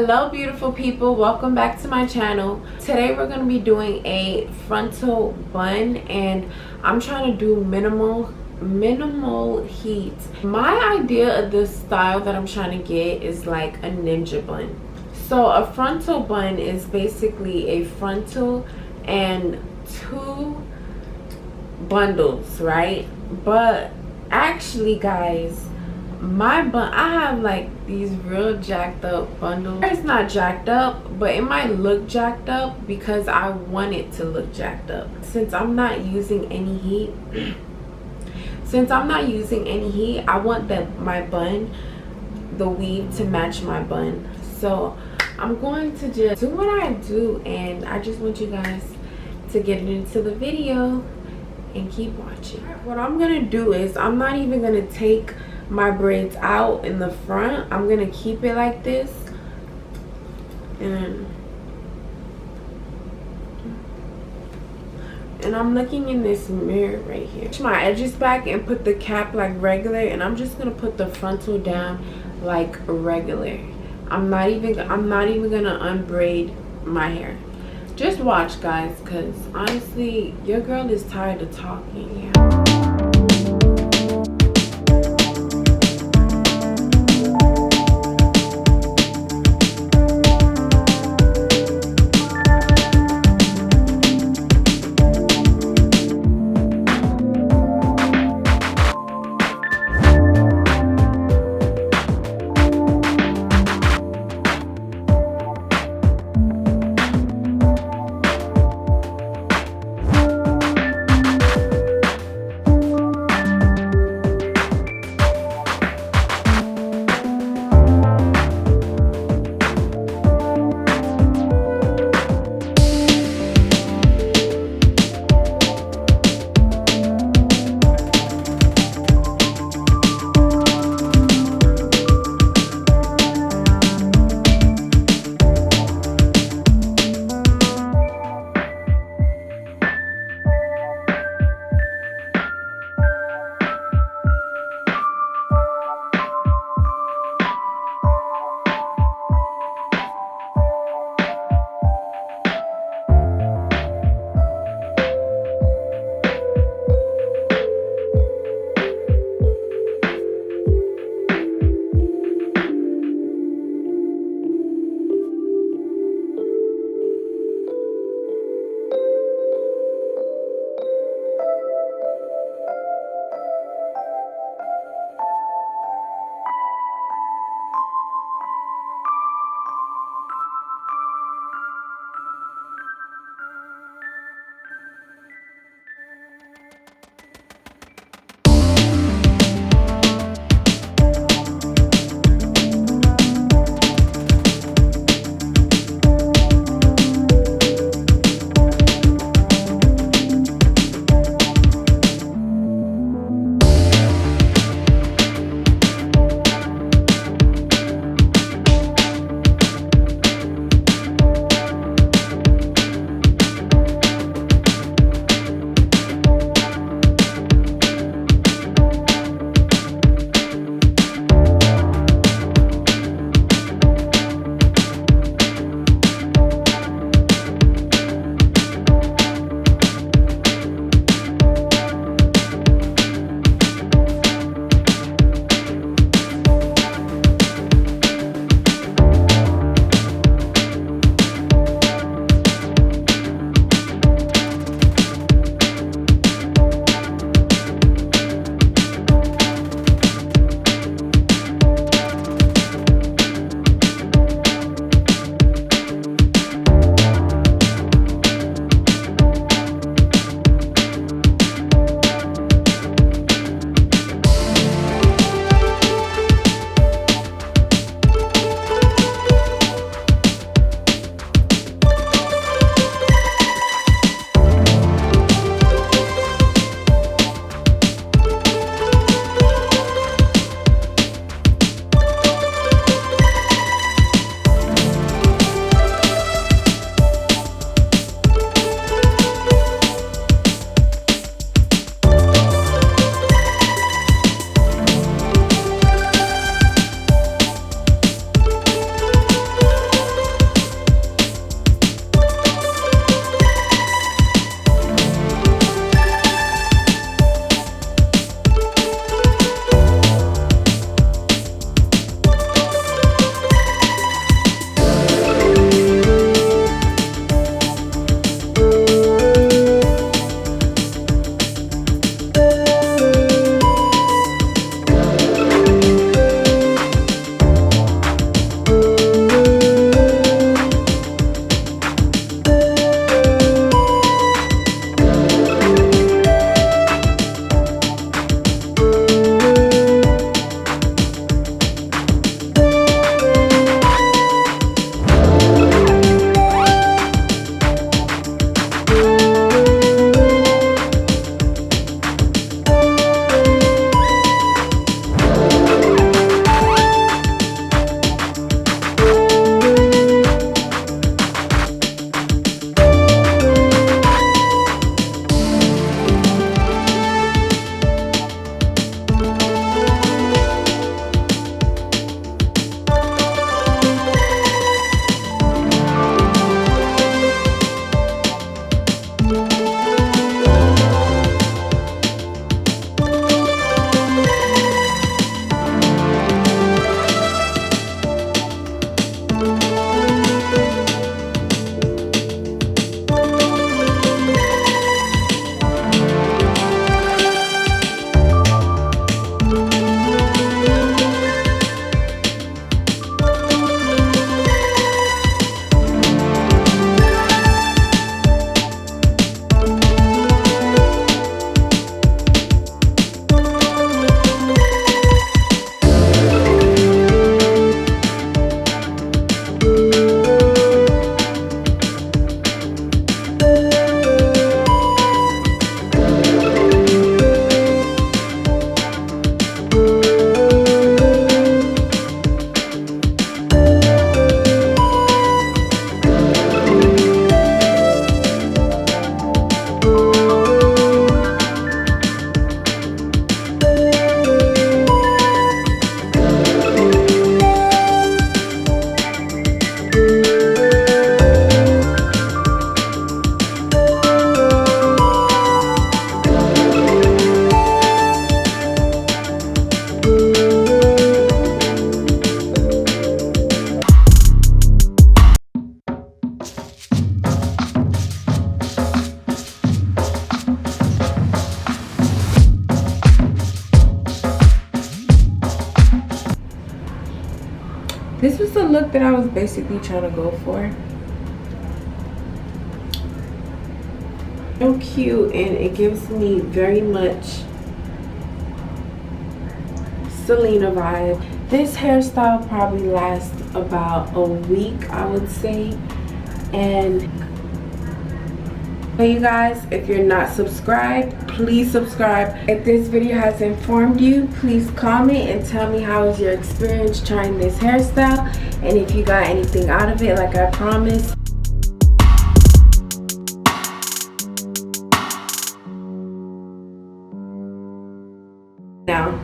Hello beautiful people, welcome back to my channel. Today we're going to be doing a frontal bun and I'm trying to do minimal heat. My idea of this style that I'm trying to get is like a ninja bun. So a frontal bun is basically a frontal and two bundles, right? But actually guys, my bun, I have like these real jacked up bundles. It's not jacked up, but it might look jacked up because I want it to look jacked up. Since I'm not using any heat, I want my bun, the weave to match my bun. So I'm going to just do what I do, and I just want you guys to get into the video and keep watching. What I'm gonna do is I'm not even gonna take my braids out in the front. I'm gonna keep it like this, and I'm looking in this mirror right here. Push my edges back and put the cap like regular, and I'm just gonna put the frontal down like regular. I'm not even gonna unbraid my hair. Just watch guys, because honestly your girl is tired of talking. the look that I was basically trying to go for. So cute, and it gives me very much Selena vibe. This hairstyle probably lasts about a week, I would say. And hey you guys, if you're not subscribed, please subscribe. If this video has informed you, please comment and tell me how was your experience trying this hairstyle, and if you got anything out of it like I promised. Now,